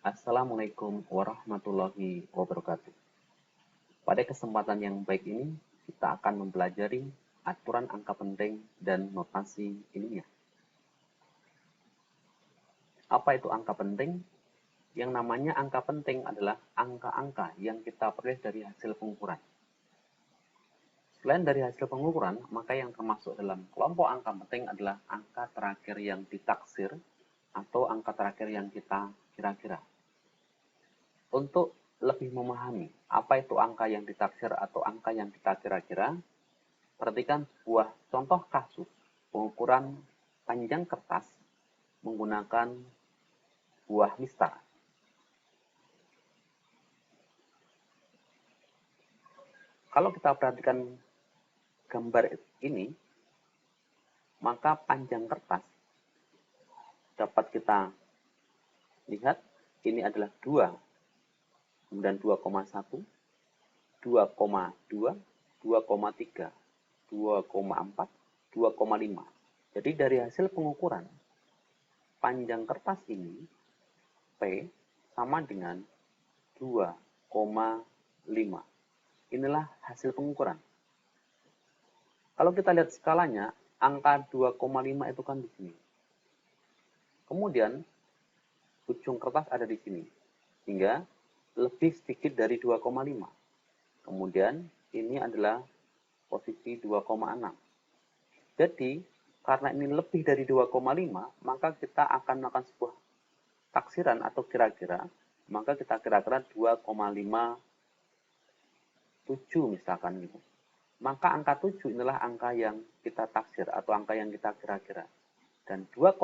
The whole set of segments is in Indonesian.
Assalamualaikum warahmatullahi wabarakatuh. Pada kesempatan yang baik ini, kita akan mempelajari aturan angka penting dan notasi ilmiah. Apa itu angka penting? Yang namanya angka penting adalah angka-angka yang kita peroleh dari hasil pengukuran. Selain dari hasil pengukuran, maka yang termasuk dalam kelompok angka penting adalah angka terakhir yang ditaksir atau angka terakhir yang kita kira-kira. Untuk lebih memahami apa itu angka yang ditaksir atau angka yang kita kira-kira, perhatikan sebuah contoh kasus pengukuran panjang kertas menggunakan buah mistar. Kalau kita perhatikan gambar ini, maka panjang kertas dapat kita lihat ini adalah 2, kemudian 2,1, 2,2, 2,3, 2,4, 2,5. Jadi dari hasil pengukuran, panjang kertas ini P sama dengan 2,5. Inilah hasil pengukuran. Kalau kita lihat skalanya, angka 2,5 itu kan di sini. Kemudian ujung kertas ada di sini, sehingga lebih sedikit dari 2,5. Kemudian ini adalah posisi 2,6. Jadi karena ini lebih dari 2,5, maka kita akan melakukan sebuah taksiran atau kira-kira, maka kita kira-kira 2,57 misalkan gitu. Maka angka 7 inilah angka yang kita taksir atau angka yang kita kira-kira. Dan 2,5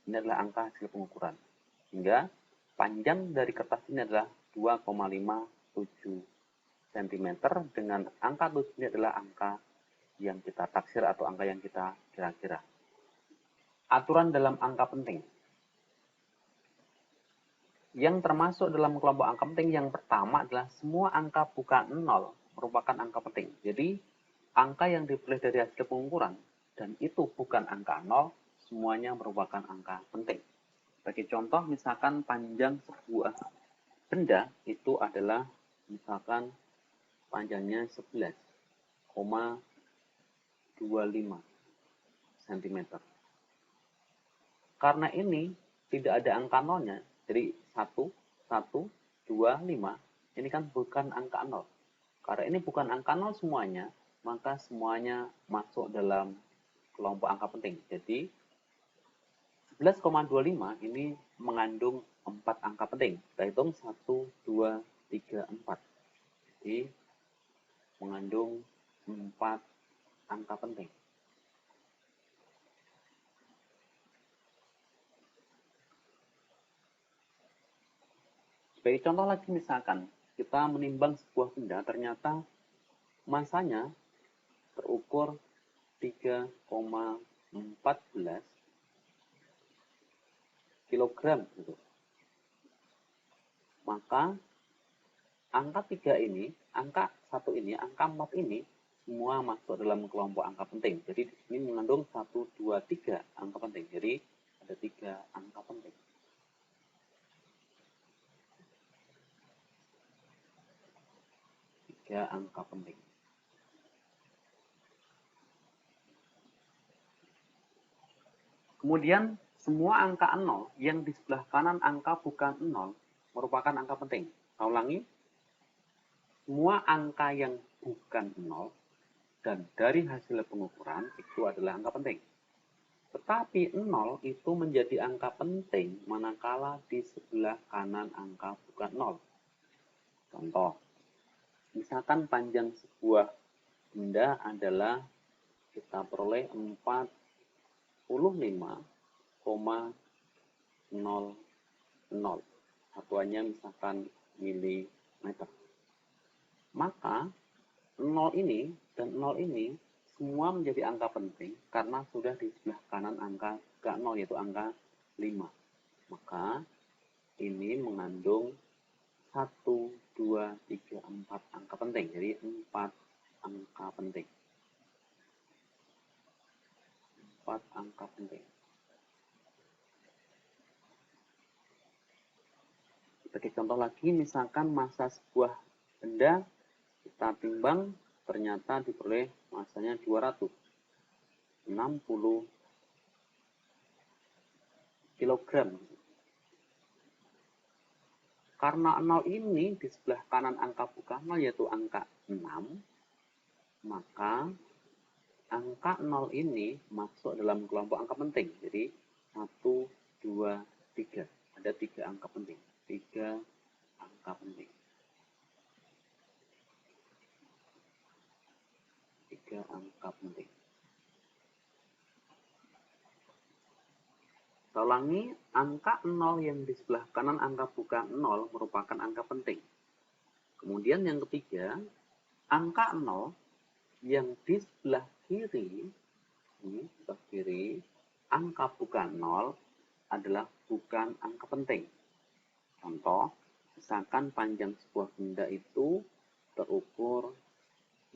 ini adalah angka hasil pengukuran. Sehingga panjang dari kertas ini adalah 2,57 cm dengan angka 7 ini adalah angka yang kita taksir atau angka yang kita kira-kira. Aturan dalam angka penting. Yang termasuk dalam kelompok angka penting yang pertama adalah semua angka bukan 0 merupakan angka penting. Jadi angka yang diperoleh dari hasil pengukuran dan itu bukan angka 0, semuanya merupakan angka penting. Bagi contoh, misalkan panjang sebuah benda itu adalah misalkan panjangnya 11,25 cm. Karena ini tidak ada angka nolnya, jadi 1, 1, 2, 5, ini kan bukan angka 0. Karena ini bukan angka 0 semuanya, maka semuanya masuk dalam kelompok angka penting. Jadi 11,25 ini mengandung 4 angka penting. Kita hitung 1, 2, 3, 4. Jadi mengandung 4 angka penting. Sebagai contoh lagi misalkan, kita menimbang sebuah benda, ternyata masanya terukur 3,14 kg gitu. Maka angka 3 ini, angka 1 ini, angka 4 ini semua masuk dalam kelompok angka penting. Jadi di sini mengandung 1, 2, 3 angka penting. Jadi ada 3 angka penting. Angka penting. Kemudian semua angka 0 yang di sebelah kanan angka bukan 0 merupakan angka penting. Saya ulangi, semua angka yang bukan 0 dan dari hasil pengukuran itu adalah angka penting. Tetapi 0 itu menjadi angka penting manakala di sebelah kanan angka bukan 0. Contoh, misalkan panjang sebuah benda adalah kita peroleh 45,00. Satuannya misalkan milimeter. Maka 0 ini dan 0 ini semua menjadi angka penting karena sudah di sebelah kanan angka 0 yaitu angka 5. Maka ini mengandung 1, 2, 3, 4 angka penting. Jadi 4 angka penting. 4 angka penting. Sebagai contoh lagi, misalkan massa sebuah benda kita timbang, ternyata diperoleh massanya 260 kg. Karena 0 ini di sebelah kanan angka buka 0 yaitu angka 6, maka angka 0 ini masuk dalam kelompok angka penting. Jadi 1, 2, 3. Ada 3 angka penting. 3 angka penting. 3 angka penting. Saya ulangi, angka 0 yang di sebelah kanan angka buka 0 merupakan angka penting. Kemudian yang ketiga, angka 0 yang di sebelah kiri, ini sebelah kiri, angka buka 0 adalah bukan angka penting. Contoh, misalkan panjang sebuah benda itu terukur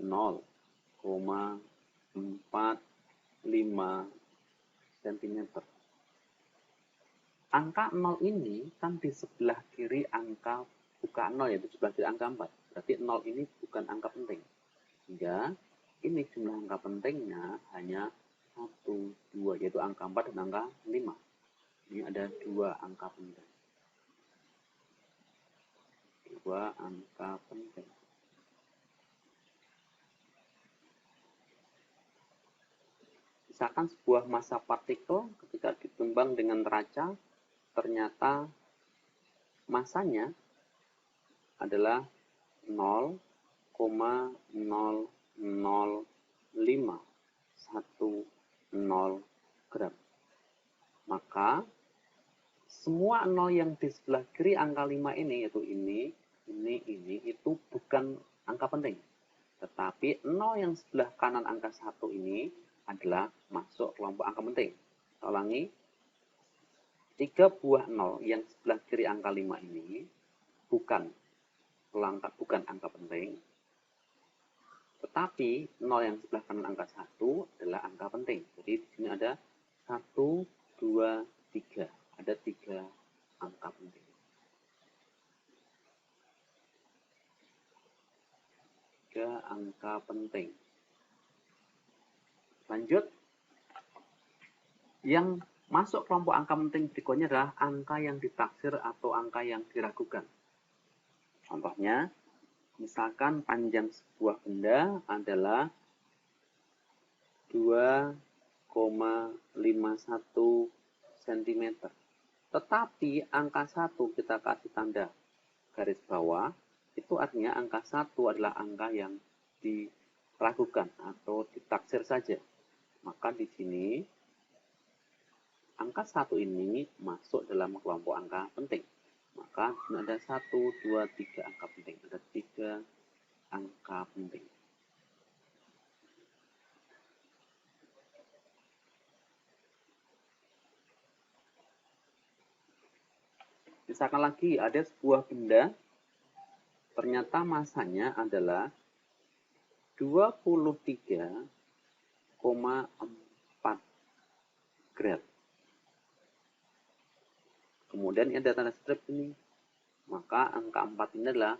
0,45 cm. Angka 0 ini kan di sebelah kiri angka buka 0, yaitu sebelah kiri angka 4. Berarti 0 ini bukan angka penting. Sehingga ini jumlah angka pentingnya hanya 1, 2, yaitu angka 4 dan angka 5. Ini ada 2 angka penting. 2 angka penting. Misalkan sebuah massa partikel ketika ditimbang dengan neraca, ternyata massanya adalah 0,00510 gram. Maka semua 0 yang di sebelah kiri angka 5 ini, yaitu ini, itu bukan angka penting. Tetapi 0 yang sebelah kanan angka 1 ini adalah masuk kelompok angka penting. Saya ulangi, 3 buah 0 yang sebelah kiri angka 5 ini bukan angka penting. Tetapi 0 yang sebelah kanan angka 1 adalah angka penting. Jadi di sini ada 1, 2, 3. Ada 3 angka penting. 3 angka penting. Lanjut. Yang masuk kelompok angka penting berikutnya adalah angka yang ditaksir atau angka yang diragukan. Contohnya, misalkan panjang sebuah benda adalah 2,51 cm. Tetapi angka 1 kita kasih tanda garis bawah, itu artinya angka 1 adalah angka yang diragukan atau ditaksir saja. Maka di sini angka 1 ini masuk dalam kelompok angka penting. Maka ini ada 1, 2, 3 angka penting. Ada 3 angka penting. Misalkan lagi ada sebuah benda, ternyata massanya adalah 23,4 gram. Kemudian ini ada tanda strip ini. Maka angka 4 ini adalah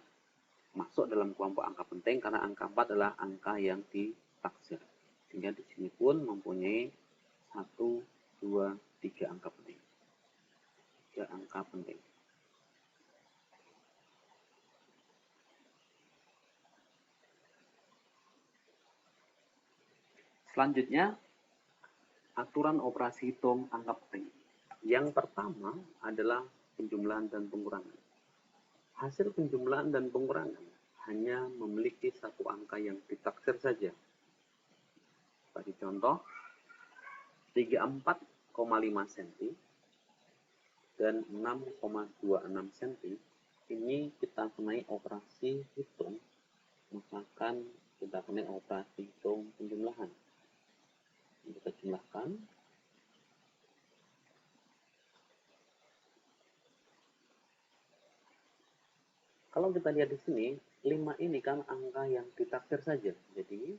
masuk dalam kelompok angka penting karena angka 4 adalah angka yang ditaksir. Sehingga di sini pun mempunyai 1, 2, 3 angka penting. 3 angka penting. Selanjutnya, aturan operasi hitung angka penting. Yang pertama adalah penjumlahan dan pengurangan. Hasil penjumlahan dan pengurangan hanya memiliki satu angka yang ditaksir saja. Bagi contoh, 34,5 cm dan 6,26 cm ini kita kenai operasi hitung, misalkan kita kenai operasi hitung penjumlahan. Kita jumlahkan. Kalau kita lihat di sini, 5 ini kan angka yang ditaksir saja. Jadi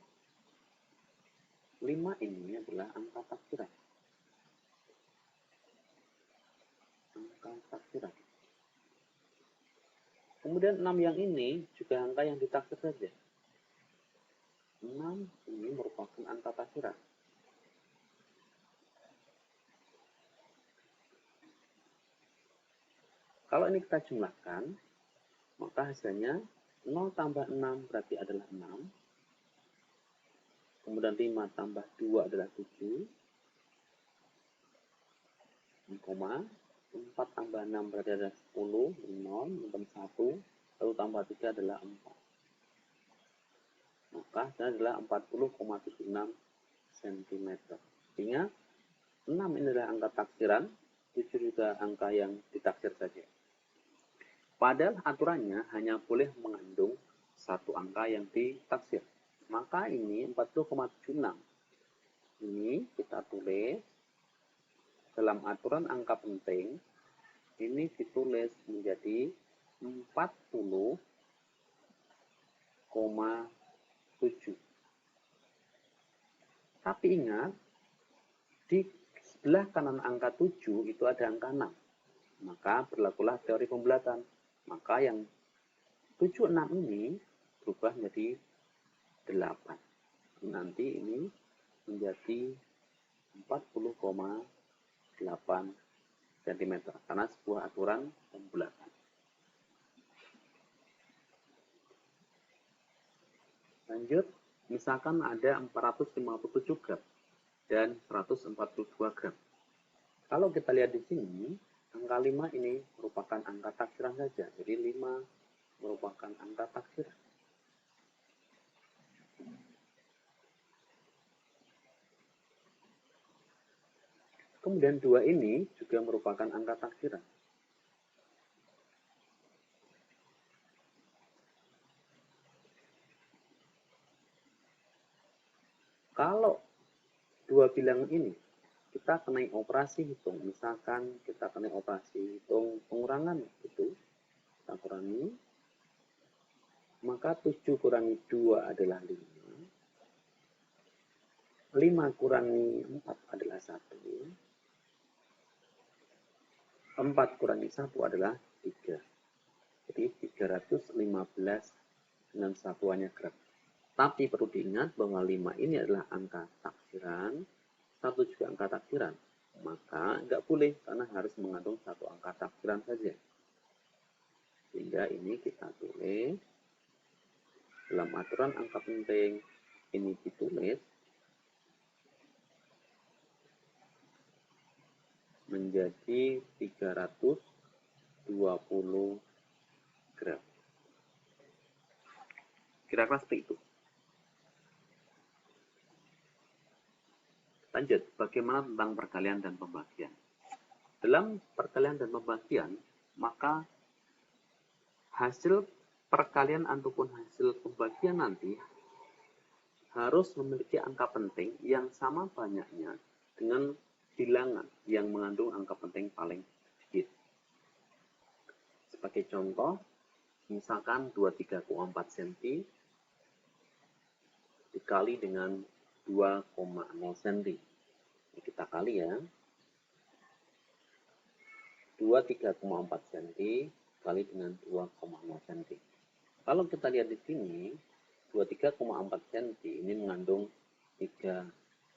5 ini adalah angka taksiran. Angka taksiran. Kemudian 6 yang ini juga angka yang ditaksir saja. 6 ini merupakan angka taksiran. Kalau ini kita jumlahkan, maka hasilnya 0 tambah 6 berarti adalah 6. Kemudian 5 tambah 2 adalah 7. 4 tambah 6 berarti adalah 10. 0, 1. Lalu tambah 3 adalah 4. Maka hasilnya adalah 40,76 cm. Ingat, 6 ini adalah angka taksiran, 7 juga angka yang ditaksir saja. Padahal aturannya hanya boleh mengandung satu angka yang ditaksir. Maka ini 40,76. Ini kita tulis dalam aturan angka penting. Ini ditulis menjadi 40,7. Tapi ingat, di sebelah kanan angka 7 itu ada angka 6. Maka berlakulah teori pembulatan. Maka yang 76 ini berubah menjadi 8. Nanti ini menjadi 40,8 cm karena sebuah aturan pembulatan. Lanjut, misalkan ada 457 gram dan 142 gram. Kalau kita lihat di sini, angka 5 ini merupakan angka taksiran saja. Jadi 5 merupakan angka taksiran. Kemudian 2 ini juga merupakan angka taksiran. Kalau dua bilangan ini kita kena operasi hitung, misalkan kita kena operasi hitung pengurangan itu, kita kurangi, maka 7 kurangi 2 adalah 5, 5 kurangi 4 adalah 1, 4 kurangi 1 adalah 3. Jadi 315 dengan satuannya gram. Tapi perlu diingat bahwa 5 ini adalah angka taksiran, 1 juga angka taksiran. Maka nggak boleh karena harus mengandung satu angka taksiran saja. Sehingga ini kita tulis dalam aturan angka penting, ini ditulis menjadi 320 gram. Kira-kira seperti itu. Lanjut, bagaimana tentang perkalian dan pembagian? Dalam perkalian dan pembagian, maka hasil perkalian ataupun hasil pembagian nanti harus memiliki angka penting yang sama banyaknya dengan bilangan yang mengandung angka penting paling sedikit. Sebagai contoh, misalkan 23,4 cm dikali dengan 2,0 cm. Ini kita kali ya. 23,4 cm kali dengan 2,0 cm. Kalau kita lihat di sini, 23,4 cm ini mengandung 3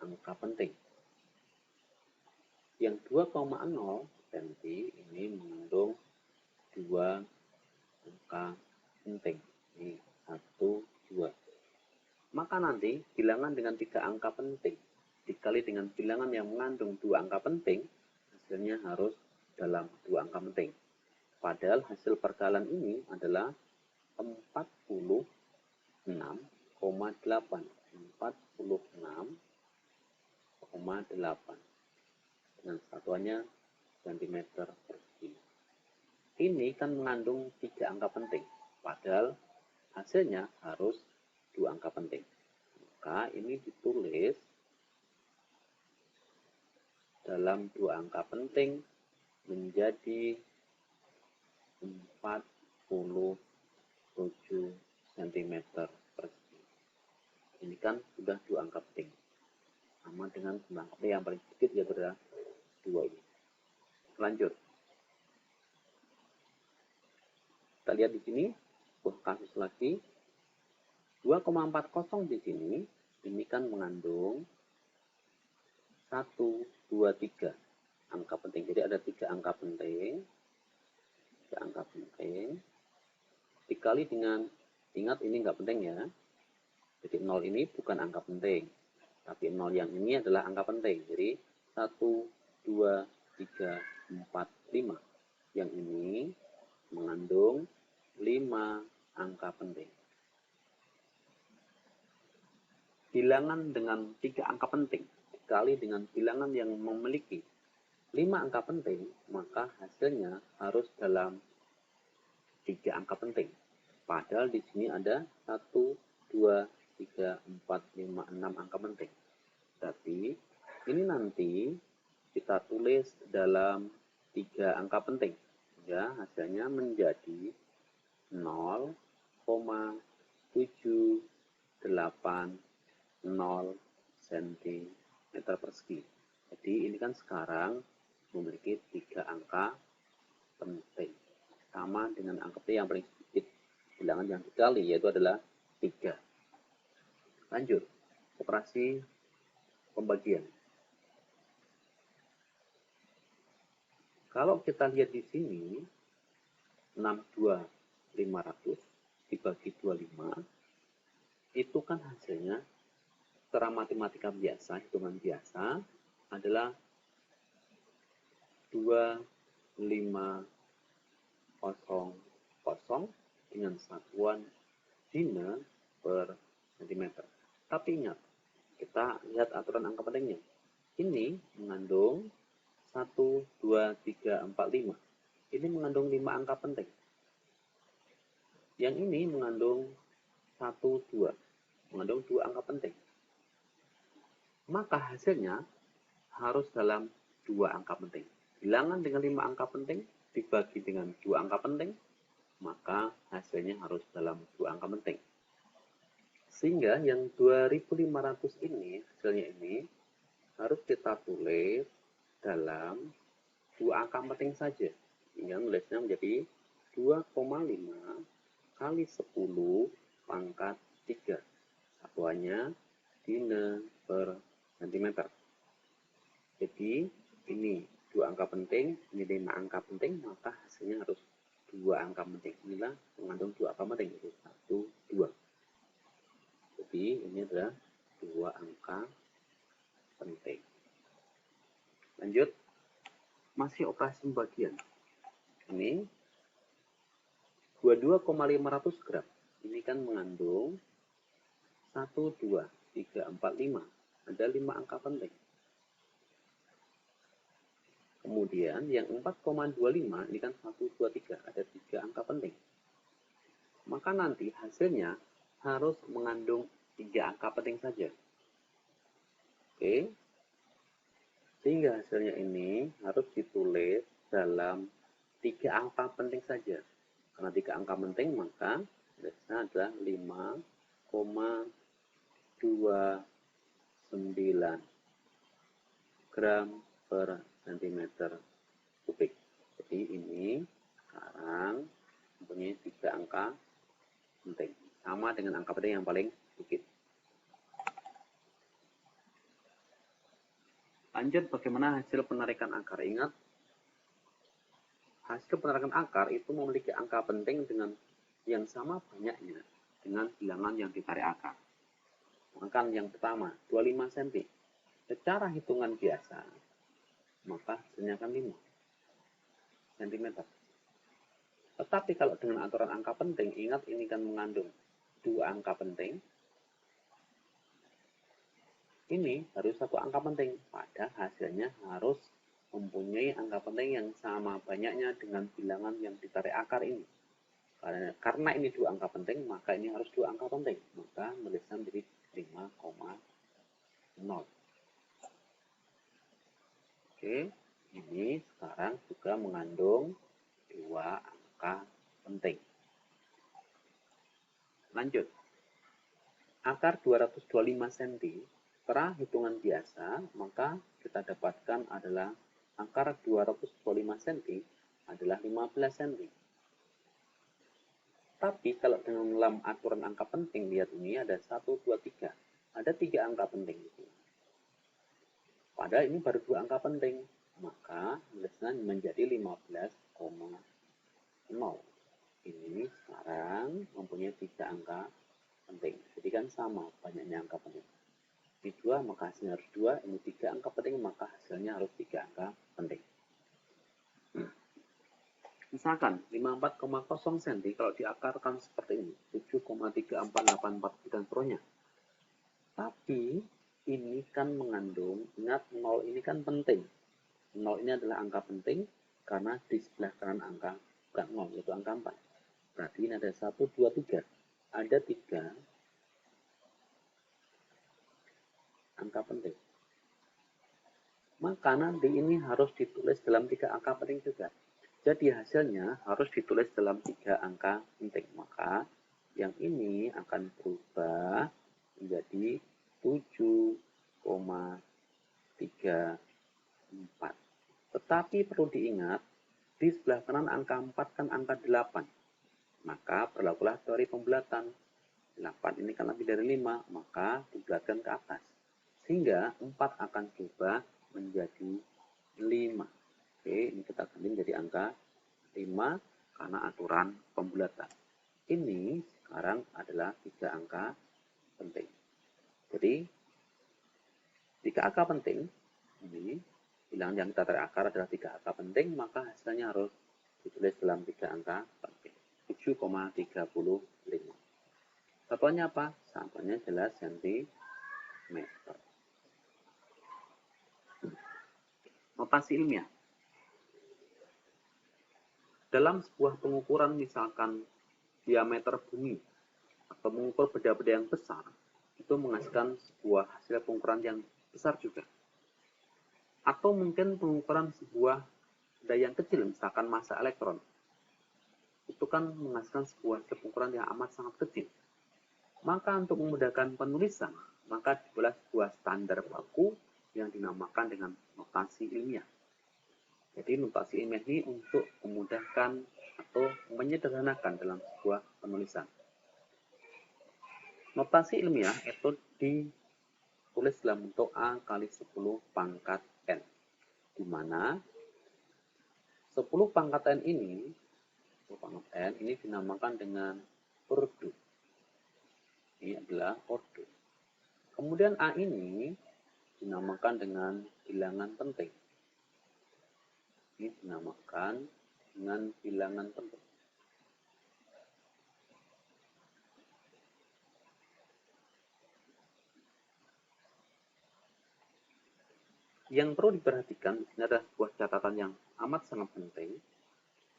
angka penting. Yang 2,0 cm ini mengandung 2 angka penting. Ini 1, 2. Maka nanti bilangan dengan 3 angka penting dikali dengan bilangan yang mengandung 2 angka penting, hasilnya harus dalam 2 angka penting. Padahal hasil perkalian ini adalah 46,8. 46,8 dengan satuannya cm persegi. Ini kan mengandung 3 angka penting, padahal hasilnya harus 2 angka penting. Maka ini ditulis dalam 2 angka penting menjadi 47 cm persegi. Ini kan sudah 2 angka penting. Sama dengan jumlah angka yang paling sedikit yaitu adalah 2 ini. Lanjut. Kita lihat di sini, kasus lagi 2,40 di sini, ini kan mengandung 1, 2, 3 angka penting. Jadi ada 3 angka penting. 3 angka penting. Dikali dengan, ingat ini nggak penting ya. Jadi 0 ini bukan angka penting. Tapi 0 yang ini adalah angka penting. Jadi 1, 2, 3, 4, 5. Yang ini mengandung 5 angka penting. Bilangan dengan 3 angka penting dikali dengan bilangan yang memiliki 5 angka penting, maka hasilnya harus dalam 3 angka penting. Padahal di sini ada 1, 2, 3, 4, 5, 6 angka penting. Tapi ini nanti kita tulis dalam 3 angka penting. Ya, hasilnya menjadi 0,780 cm persegi. Jadi ini kan sekarang memiliki 3 angka penting. Sama dengan angka penting yang paling sedikit bilangan yang dikali, yaitu adalah 3. Lanjut, operasi pembagian. Kalau kita lihat di sini, 62.500 dibagi 25, itu kan hasilnya secara matematika biasa, hitungan biasa, adalah 2500 dengan satuan dina per cm. Tapi ingat, kita lihat aturan angka pentingnya. Ini mengandung 1, 2, 3, 4, 5. Ini mengandung 5 angka penting. Yang ini mengandung 1, 2. Mengandung 2 angka penting. Maka hasilnya harus dalam 2 angka penting. Bilangan dengan 5 angka penting dibagi dengan 2 angka penting, maka hasilnya harus dalam 2 angka penting. Sehingga yang 2500 ini, hasilnya ini, harus kita tulis dalam 2 angka penting saja. Sehingga nulisnya menjadi 2,5 kali 10 pangkat 3. Satuannya dina per cm. Jadi ini 2 angka penting, ini 5 angka penting, maka hasilnya harus 2 angka penting. Inilah mengandung 2 angka penting, yaitu 1, 2. Jadi ini adalah 2 angka penting. Lanjut, masih operasi pembagian. Ini 22,500 gram. Ini kan mengandung 1, 2, 3, 4, 5. Ada 5 angka penting. Kemudian yang 4,25 ini kan 1, 2, 3. Ada 3 angka penting. Maka nanti hasilnya harus mengandung 3 angka penting saja. Oke. Sehingga hasilnya ini harus ditulis dalam 3 angka penting saja. Karena 3 angka penting, maka hasilnya adalah 5,29 gram per cm kubik. Jadi ini sekarang mempunyai 3 angka penting. Sama dengan angka penting yang paling sedikit. Lanjut, bagaimana hasil penarikan akar? Ingat, hasil penarikan akar itu memiliki angka penting dengan yang sama banyaknya dengan bilangan yang ditarik akar. Maka yang pertama, 25 cm. Secara hitungan biasa, maka hasilnya akan 5 cm. Tetapi kalau dengan aturan angka penting, ingat ini kan mengandung 2 angka penting. Ini harus 1 angka penting, pada hasilnya harus mempunyai angka penting yang sama banyaknya dengan bilangan yang ditarik akar ini. Karena ini 2 angka penting, maka ini harus 2 angka penting. Maka nulisnya menjadi 5,0. Oke, ini sekarang juga mengandung 2 angka penting. Lanjut. Akar 225 cm. Setelah hitungan biasa, maka kita dapatkan adalah akar 225 cm adalah 15 cm. Tapi kalau dalam aturan angka penting, lihat ini ada 1, 2, 3. Ada 3 angka penting. Padahal ini baru 2 angka penting. Maka tulisnya menjadi 15,0. Ini sekarang mempunyai 3 angka penting. Jadi kan sama banyaknya angka penting. Ini 2 maka hasilnya harus 2. Ini 3 angka penting maka hasilnya harus 3 angka penting. Misalkan 54,0 cm kalau diakarkan seperti ini, 7,3484 dan seterusnya. Tapi ini kan mengandung, ingat 0 ini kan penting. 0 ini adalah angka penting karena di sebelah kanan angka bukan 0, yaitu angka 4. Berarti ini ada 1, 2, 3. Ada 3 angka penting. Maka nanti ini harus ditulis dalam 3 angka penting juga. Jadi hasilnya harus ditulis dalam 3 angka penting. Maka yang ini akan berubah menjadi 7,34. Tetapi perlu diingat, di sebelah kanan angka 4 kan angka 8. Maka berlakulah teori pembulatan. 8 ini kan lebih dari 5, maka dibulatkan ke atas. Sehingga 4 akan berubah menjadi 5. Oke, ini kita ganti menjadi angka 5 karena aturan pembulatan. Ini sekarang adalah 3 angka penting. Jadi 3 angka penting, ini bilangan yang kita tarik akar adalah 3 angka penting, maka hasilnya harus ditulis dalam 3 angka penting. 7,35. Satuannya apa? Satuannya jelas centimeter. Notasi ilmiah. Dalam sebuah pengukuran misalkan diameter bumi atau mengukur benda-benda yang besar, itu menghasilkan sebuah hasil pengukuran yang besar juga. Atau mungkin pengukuran sebuah benda yang kecil, misalkan massa elektron. Itu kan menghasilkan sebuah hasil pengukuran yang amat sangat kecil. Maka untuk memudahkan penulisan, maka dibuatlah sebuah standar baku yang dinamakan dengan notasi ilmiah. Jadi notasi ilmiah ini untuk memudahkan atau menyederhanakan dalam sebuah penulisan. Notasi ilmiah itu ditulis dalam bentuk A kali 10 pangkat N. Di mana 10 pangkat N ini dinamakan dengan ordo. Ini adalah ordo. Kemudian A ini dinamakan dengan bilangan penting. Ini dinamakan dengan bilangan penting. Yang perlu diperhatikan ini adalah sebuah catatan yang amat sangat penting,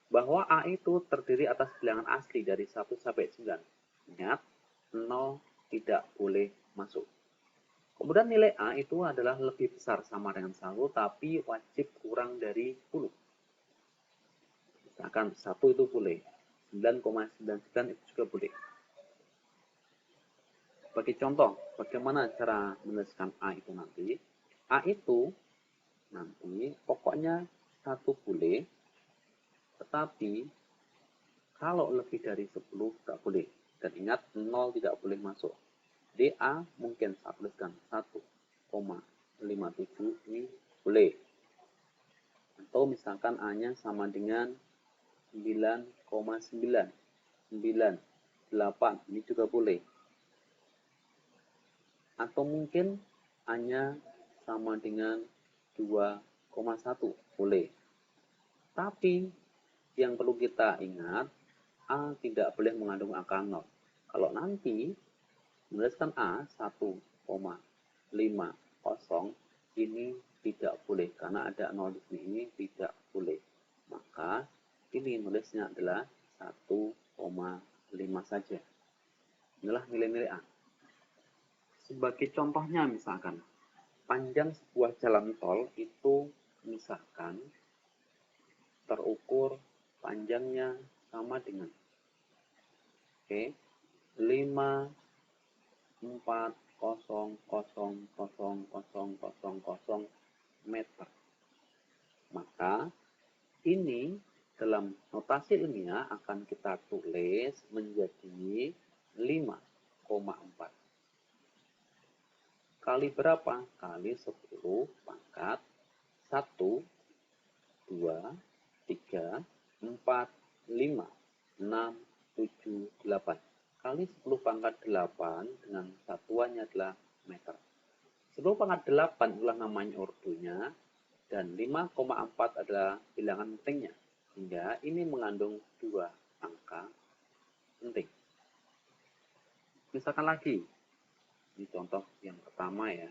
bahwa A itu terdiri atas bilangan asli dari 1 sampai 9. Ingat, 0 tidak boleh masuk. Kemudian nilai A itu adalah lebih besar sama dengan 1, tapi wajib kurang dari 10. Misalkan 1 itu boleh, 9,99 itu juga boleh. Sebagai contoh, bagaimana cara menuliskan A itu nanti? A itu nanti pokoknya 1 boleh, tetapi kalau lebih dari 10 tidak boleh. Dan ingat 0 tidak boleh masuk. Jadi A mungkin saya tuliskan 1,57 ini boleh. Atau misalkan A-nya sama dengan 9,998 ini juga boleh. Atau mungkin A-nya sama dengan 2,1 boleh. Tapi yang perlu kita ingat, A tidak boleh mengandung angka 0. Kalau nanti menuliskan A 1,50 ini tidak boleh karena ada 0 di sini, ini tidak boleh. Maka ini nulisnya adalah 1,5 saja. Inilah nilai-nilai A. Sebagai contohnya misalkan panjang sebuah jalan tol itu misalkan terukur panjangnya sama dengan 540,000 meter. Maka ini dalam notasi ilmiah akan kita tulis menjadi 5,4. Kali berapa? Kali 10 pangkat 1, 2, 3, 4, 5, 6, 7, 8. Kali 10 pangkat 8 dengan satuannya adalah meter. 10 pangkat 8 itulah namanya ordonya, dan 5,4 adalah bilangan pentingnya. Sehingga ini mengandung dua angka penting. Misalkan lagi, ini contoh yang pertama ya.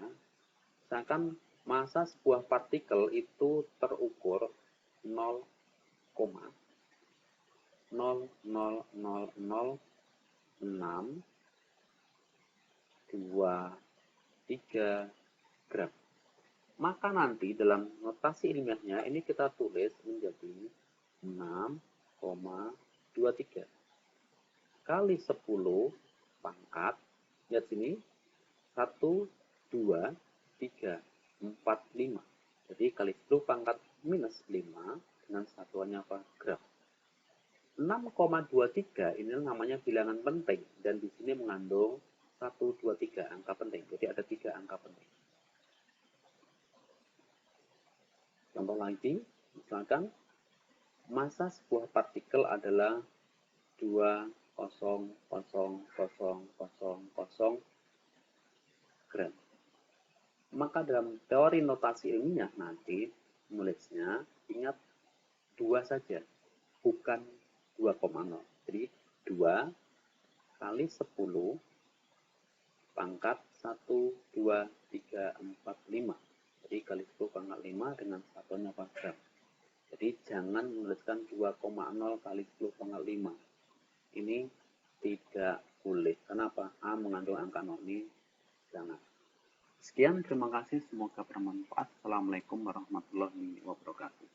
Misalkan massa sebuah partikel itu terukur 0,0000623 gram. Maka nanti dalam notasi ilmiahnya ini kita tulis menjadi 6,23 kali 10 pangkat, lihat sini, 1, 2, 3, 4, 5. Jadi kali 10 pangkat minus 5 dengan satuannya apa? Gram. 6,23 ini namanya bilangan penting, dan di sini mengandung 1, 2, 3 angka penting. Jadi ada 3 angka penting. Contoh lagi, misalkan massa sebuah partikel adalah 2,000,000 gram. Maka dalam teori notasi ilmiah nanti menulisnya ingat 2 saja, bukan 2,0. Jadi 2 kali 10 pangkat 1, 2, 3, 4, 5. Jadi kali 10 pangkat 5 dengan satuannya apa? Gram. Jadi jangan menuliskan 2,0 kali 10 pangkat 5. Ini tidak boleh. Kenapa? A mengandung angka 0, ini jangan. Sekian, terima kasih. Semoga bermanfaat. Assalamualaikum warahmatullahi wabarakatuh.